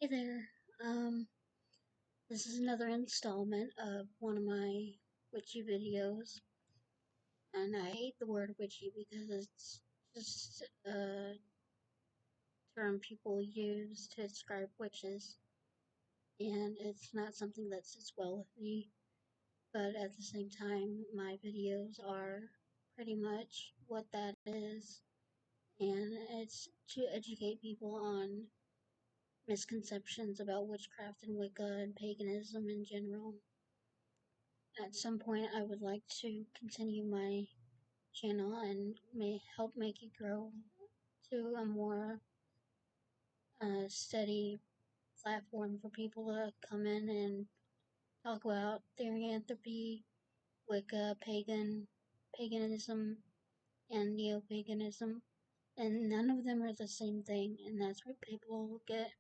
Hey there. This is another installment of one of my witchy videos, and I hate the word witchy because it's just a term people use to describe witches, and it's not something that sits well with me. But at the same time, my videos are pretty much what that is, and it's to educate people on misconceptions about witchcraft and Wicca and paganism in general. At some point, I would like to continue my channel and may help make it grow to a more steady platform for people to come in and talk about therianthropy, Wicca, paganism, and neo-paganism. And none of them are the same thing, and that's where people get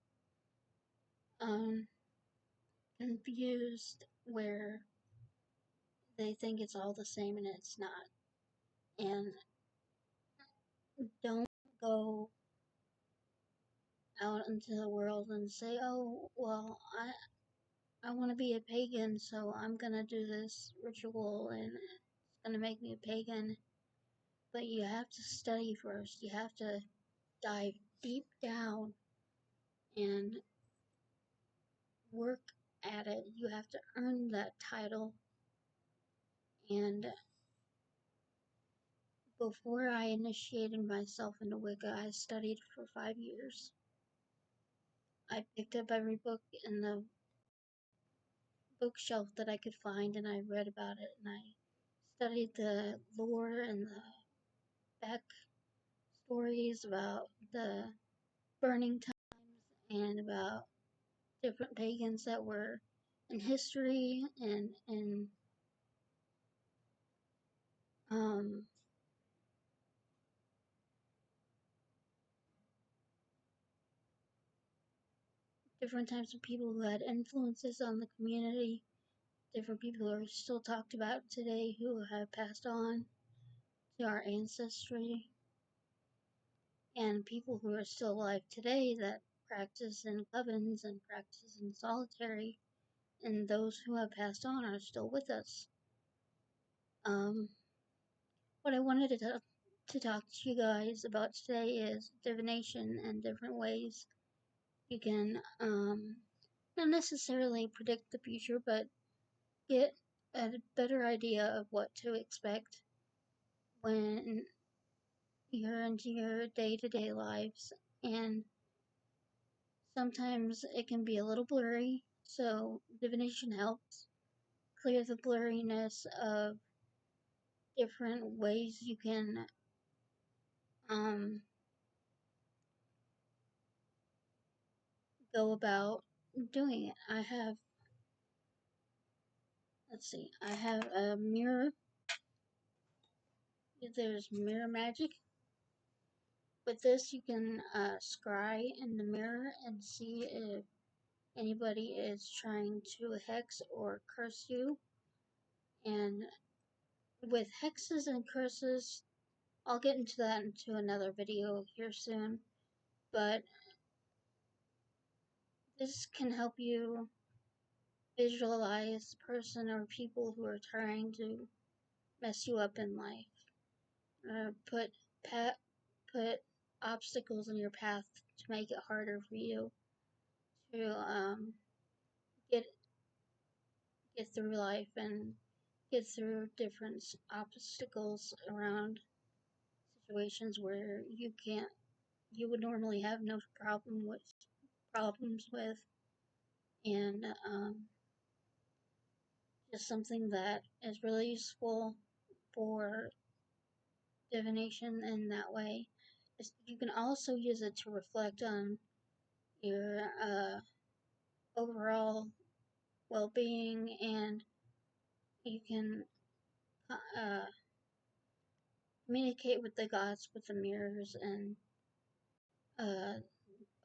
um, confused, where they think it's all the same and it's not. And don't go out into the world and say, "Oh, well, I want to be a pagan, so I'm gonna do this ritual, and it's gonna make me a pagan." But you have to study first. You have to dive deep down and work at it. You have to earn that title. And before I initiated myself into Wicca, I studied for 5 years. I picked up every book in the bookshelf that I could find, and I read about it, and I studied the lore and the back stories about the burning times and about different pagans that were in history and in um, different types of people who had influences on the community, different people who are still talked about today who have passed on to our ancestry, and people who are still alive today that practice in covens and practice in solitary, and those who have passed on are still with us. What I wanted to talk to you guys about today is divination and different ways you can not necessarily predict the future, but get a better idea of what to expect when you're into your day-to-day lives. And sometimes it can be a little blurry, so divination helps clear the blurriness of different ways you can go about doing it. I have a mirror. There's mirror magic. With this, you can scry in the mirror and see if anybody is trying to hex or curse you. And with hexes and curses, I'll get into that into another video here soon. But this can help you visualize the person or people who are trying to mess you up in life, or put obstacles in your path to make it harder for you to get get through life and get through different obstacles around situations where you would normally have no problems with, and just something that is really useful for divination in that way. You can also use it to reflect on your overall well-being, and you can communicate with the gods with the mirrors and uh,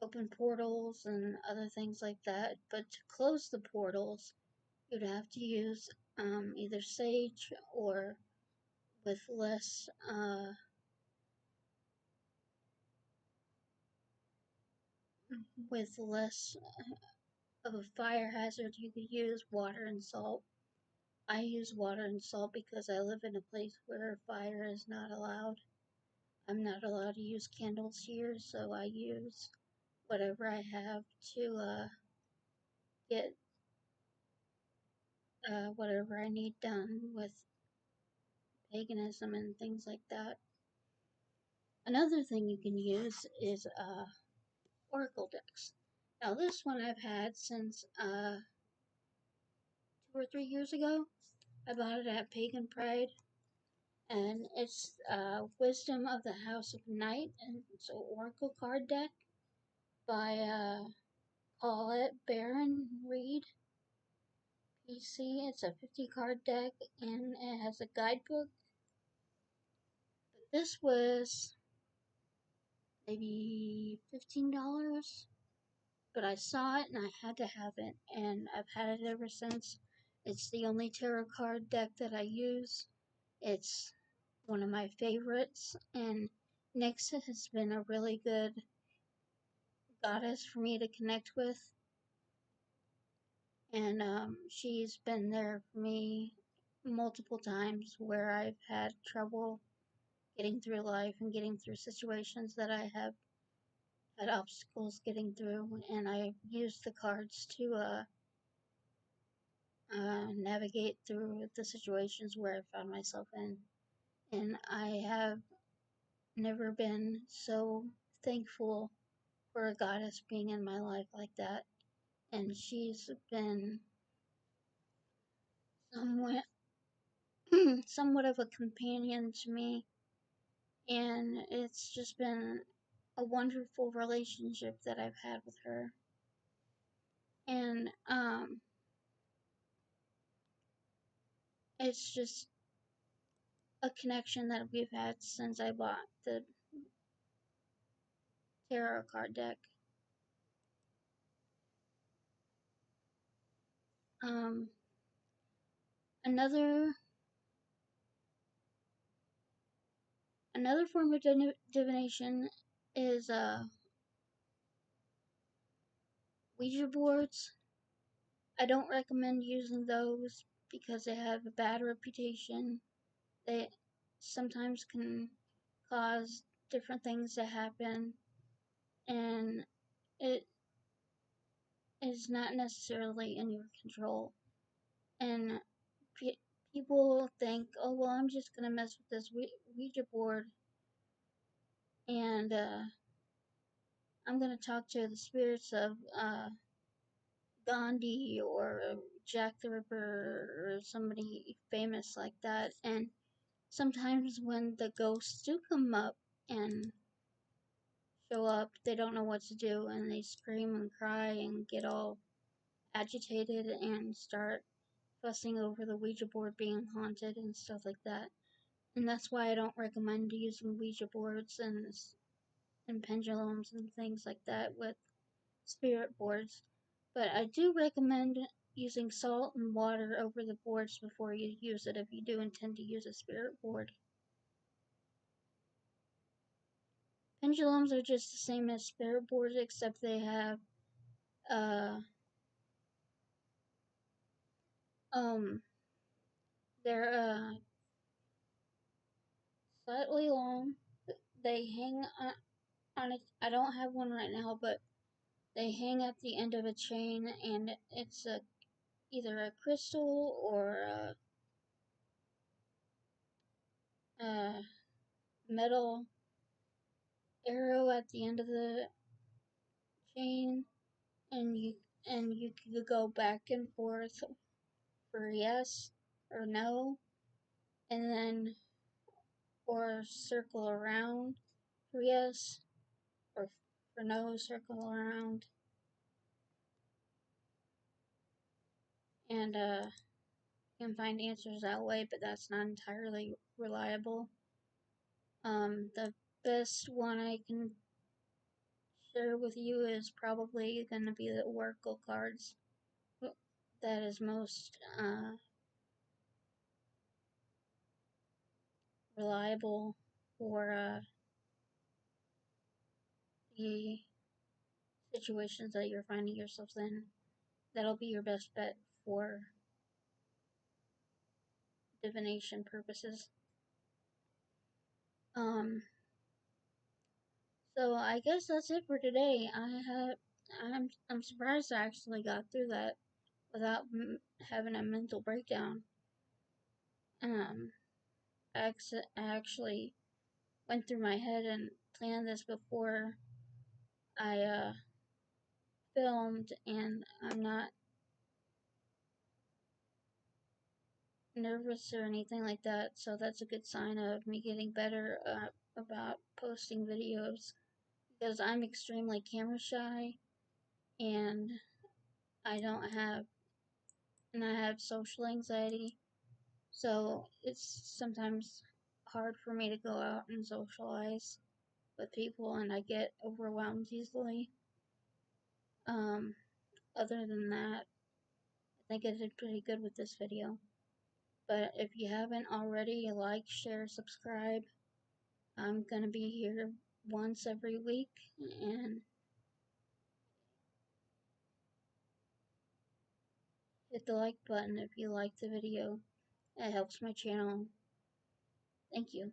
open portals and other things like that. But to close the portals, you'd have to use either sage or with less with less of a fire hazard, you could use water and salt. I use water and salt because I live in a place where fire is not allowed. I'm not allowed to use candles here, so I use whatever I have to get whatever I need done with paganism and things like that. Another thing you can use is oracle decks. Now this one I've had since 2 or 3 years ago. I bought it at Pagan Pride, and it's Wisdom of the House of Night, and it's an oracle card deck by Paulette Baron Reed, PC. It's a 50 card deck, and it has a guidebook. But this was maybe $15, but I saw it and I had to have it, and I've had it ever since. It's the only tarot card deck that I use. It's one of my favorites, and Nyx has been a really good goddess for me to connect with, and she's been there for me multiple times where I've had trouble getting through life and getting through situations that I have had obstacles getting through, and I've used the cards to navigate through the situations where I found myself in. And I have never been so thankful for a goddess being in my life like that. And she's been somewhat, somewhat of a companion to me. And it's just been a wonderful relationship that I've had with her. And it's just a connection that we've had since I bought the tarot card deck. Um, another another form of divination is Ouija boards. I don't recommend using those because they have a bad reputation. They sometimes can cause different things to happen, and it is not necessarily in your control. And people think, oh, well, I'm just going to mess with this Ouija board, and I'm going to talk to the spirits of Gandhi or Jack the Ripper or somebody famous like that. And sometimes when the ghosts do come up and show up, they don't know what to do, and they scream and cry and get all agitated and start fussing over the Ouija board being haunted and stuff like that. And that's why I don't recommend using Ouija boards and pendulums and things like that with spirit boards. But I do recommend using salt and water over the boards before you use it if you do intend to use a spirit board. Pendulums are just the same as spirit boards, except they have uh um they're slightly long. They hang on it. I don't have one right now, but they hang at the end of a chain, and it's either a crystal or a metal arrow at the end of the chain, and you could go back and forth for yes or no, and then or circle around for yes, or for no, circle around, and you can find answers that way, but that's not entirely reliable. The best one I can share with you is probably going to be the Oracle cards. That is most reliable for the situations that you're finding yourself in. That'll be your best bet for divination purposes. Um, so I guess that's it for today. I'm surprised I actually got through that without having a mental breakdown. Um, I actually went through my head and planned this before I filmed, and I'm not nervous or anything like that. So that's a good sign of me getting better about posting videos, because I'm extremely camera shy, and I don't have and I have social anxiety. So it's sometimes hard for me to go out and socialize with people, and I get overwhelmed easily. Um, Other than that, I think I did pretty good with this video. But if you haven't already, like, share, subscribe. I'm gonna be here once every week, and hit the like button if you like the video. It helps my channel. Thank you.